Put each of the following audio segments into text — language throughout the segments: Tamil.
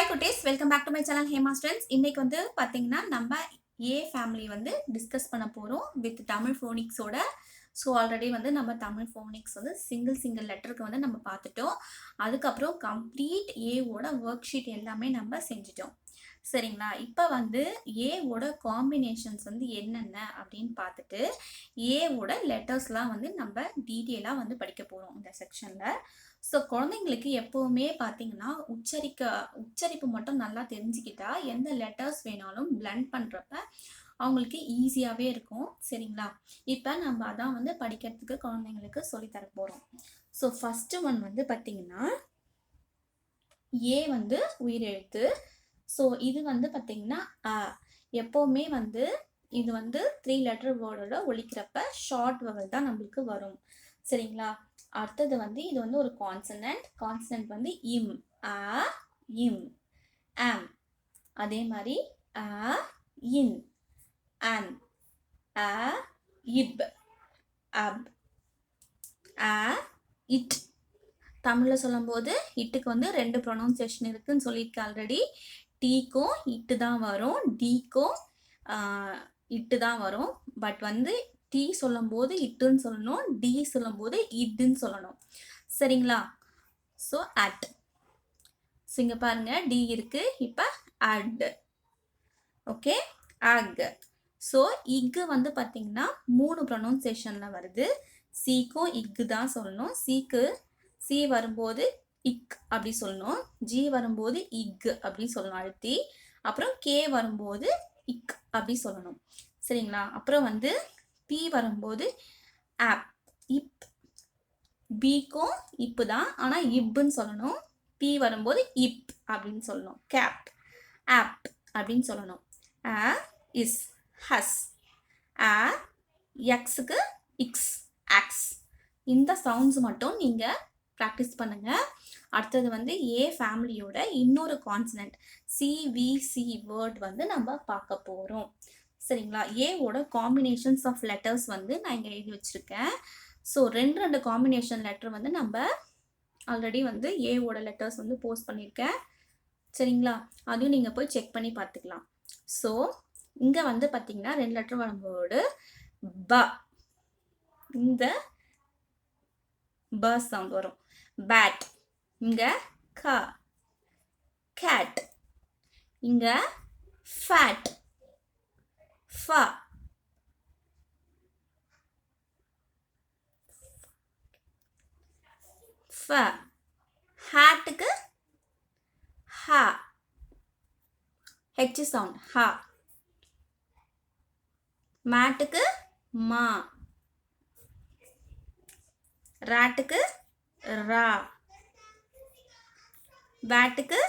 ஹாய் குட்டீஸ், welcome back to my channel Hema students. இன்னைக்கு வந்து பார்த்தீங்கன்னா நம்ம ஏ ஃபேமிலி வந்து டிஸ்கஸ் பண்ண போகிறோம் வித் தமிழ் ஃபோனிக்ஸோட. ஸோ ஆல்ரெடி வந்து நம்ம தமிழ் ஃபோனிக்ஸ் வந்து சிங்கிள் லெட்டருக்கு வந்து நம்ம பார்த்துட்டோம். அதுக்கப்புறம் கம்ப்ளீட் ஏவோட ஒர்க் ஷீட் எல்லாமே நம்ம செஞ்சிட்டோம். சரிங்களா? இப்போ வந்து ஏவோட காம்பினேஷன்ஸ் வந்து என்னென்ன அப்படின்னு பார்த்துட்டு ஏவோட லெட்டர்ஸ்லாம் வந்து நம்ம டீட்டெயிலாக வந்து படிக்க போகிறோம் இந்த செக்ஷனில். ஸோ குழந்தைங்களுக்கு எப்போவுமே பார்த்தீங்கன்னா உச்சரிப்பு மட்டும் நல்லா தெரிஞ்சுக்கிட்டா எந்த லெட்டர்ஸ் வேணாலும் பிளெண்ட் பண்ணுறப்ப அவங்களுக்கு ஈஸியாகவே இருக்கும். சரிங்களா? இப்போ நம்ம அதான் வந்து படிக்கிறதுக்கு குழந்தைங்களுக்கு சொல்லித்தர போகிறோம். ஸோ ஃபஸ்ட்டு ஒன் வந்து பார்த்தீங்கன்னா ஏ வந்து உயிரெழுத்து. ஸோ இது வந்து பார்த்தீங்கன்னா எப்போவுமே வந்து இது வந்து 3 லெட்டர் வேர்டோட ஒழிக்கிறப்ப ஷார்ட் வவல் தான் நம்மளுக்கு வரும். சரிங்களா? அடுத்தது வந்து இது வந்து ஒரு கான்சனன்ட் வந்து இம், அ, இம், ஆம். அதே மாதிரி அ, இன், அன், அ, இப், அப், அ, இட். தமிழில் சொல்லும்போது இட்டுக்கு வந்து 2 ப்ரொனவுன்சியேஷன் இருக்குன்னு சொல்லியிருக்கேன் ஆல்ரெடி. டீக்கும் இட்டு தான் வரும், டீக்கும் இட்டு தான் வரும். பட் வந்து டி சொல்லும்போது இட்டுன்னு சொல்லணும், டி சொல்லும்போது இட்டுன்னு சொல்லணும். சரிங்களா? So at. ஸோ இங்கே பாருங்க டி இருக்கு, இப்போ அட். ஓகே, அக். ஸோ இக்கு வந்து பார்த்தீங்கன்னா 3 ப்ரொனவுன்சியேஷனில் வருது. சிக்கும் இக்கு தான் சொல்லணும். சி வரும்போது இக் அப்படி சொல்லணும், ஜி வரும்போது இக் அப்படி சொல்லணும் அழுத்தி. அப்புறம் கே வரும்போது இக் அப்படி சொல்லணும். சரிங்களா? அப்புறம் வந்து பி வரும்போது ஆப், இப். பிக்கும் இப்பு தான், ஆனால் இப்புன்னு சொல்லணும். பி வரும்போது இப் அப்படின்னு சொல்லணும். கேப், ஆப் அப்படின்னு சொல்லணும். A is, has. அ எக்ஸுக்கு இக்ஸ், ஆக்ஸ். இந்த சவுண்ட்ஸ் மட்டும் நீங்கள் ப்ராக்டிஸ் பண்ணுங்கள். அடுத்தது வந்து ஏ ஃபேமிலியோட இன்னொரு கான்சனன்ட் சிவிசி வேர்ட் வந்து நம்ம பார்க்க போகிறோம். சரிங்களா? ஏவோட காம்பினேஷன்ஸ் ஆஃப் லெட்டர்ஸ் வந்து நான் இங்கே எழுதி வச்சுருக்கேன். ஸோ 2 காம்பினேஷன் லெட்டர் வந்து நம்ம ஆல்ரெடி வந்து ஏவோட லெட்டர்ஸ் வந்து போஸ்ட் பண்ணியிருக்கேன். சரிங்களா? அதையும் நீங்கள் போய் செக் பண்ணி பார்த்துக்கலாம். ஸோ இங்கே வந்து பார்த்தீங்கன்னா 2 லெட்டர் வரும்போது ப, இந்த ப சவுண்ட் வரும். பேட், இங்க க. கேட், இங்க ஃபேட், ஃப. ஃப. ஹேட்டுக்கு ஹ, ஹெச் சவுண்ட் ஹ. மேட்டுக்கு மா, ராட்டுக்கு ரா, பேட்டுக்கு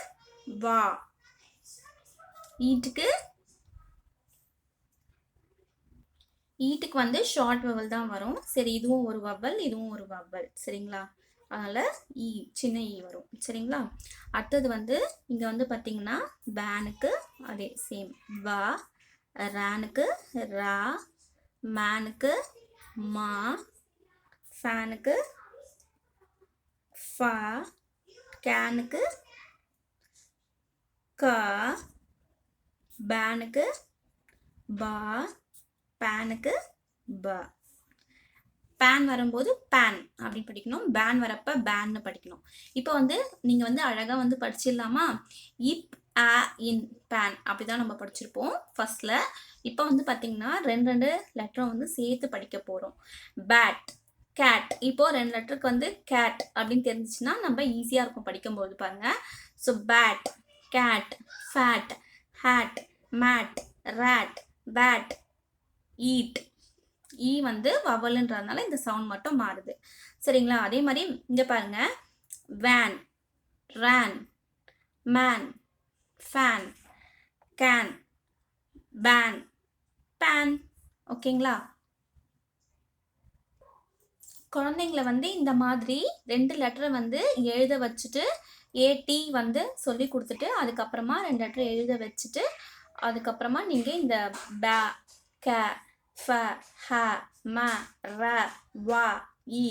வா, ஈட்டுக்கு வந்து ஷார்ட் வவல் தான் வரும். சரி, இதுவும் ஒரு வவல், இதுவும் ஒரு வவல். சரிங்களா? அதனால் ஈ, சின்ன ஈ வரும். சரிங்களா? அடுத்தது வந்து இங்கே வந்து பார்த்தீங்கன்னா பேனுக்கு அதே சேம் வா, ரேனுக்கு ரா, மேனுக்கு மா, ஃபேனுக்கு ஃபா, கேனுக்கு க, பேனுக்கு பா, பேனுக்கு ப. பேன் வரும்போது பேன் அப்படின்னு படிக்கணும், பேன் வரப்ப பேன்னு படிக்கணும். இப்போ வந்து நீங்கள் வந்து அழகாக வந்து படிச்சிடலாமா? இப், ஆ, இன், பேன் அப்படி தான் நம்ம படிச்சிருப்போம் ஃபர்ஸ்டில். இப்போ வந்து பார்த்தீங்கன்னா 2 லெட்டரும் வந்து சேர்த்து படிக்க போகிறோம். Bat, cat. இப்போ 2 லெட்டருக்கு வந்து கேட் அப்படின்னு தெரிஞ்சிச்சுன்னா நம்ம ஈஸியாக இருக்கும் படிக்கும்போது. பாருங்கள். So bat, cat, fat, hat, mat, rat, bat, eat. E வந்து வவலுன்றதுனால இந்த சவுண்ட் மட்டும் மாறுது. சரிங்களா? அதே மாதிரி இங்கே பாருங்க van, ran, man, fan, can, pan, pan. ஓகேங்களா? குழந்தைங்களை வந்து இந்த மாதிரி 2 லெட்டரை வந்து எழுத வச்சுட்டு ஏடி வந்து சொல்லி கொடுத்துட்டு அதுக்கப்புறமா 2 லெட்டரை எழுத வச்சுட்டு அதுக்கப்புறமா நீங்கள் இந்த ப, க, ஃப, ஹ, ம, ர, வ, இ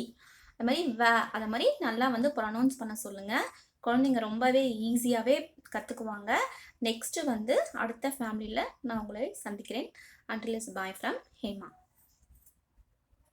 அது மாதிரி வ அதை மாதிரி நல்லா வந்து ப்ரொனவுன்ஸ் பண்ண சொல்லுங்கள். குழந்தைங்க ரொம்பவே ஈஸியாகவே கற்றுக்குவாங்க. நெக்ஸ்ட்டு வந்து அடுத்த ஃபேமிலியில் நான் உங்களை சந்திக்கிறேன். Until is bye from Hema.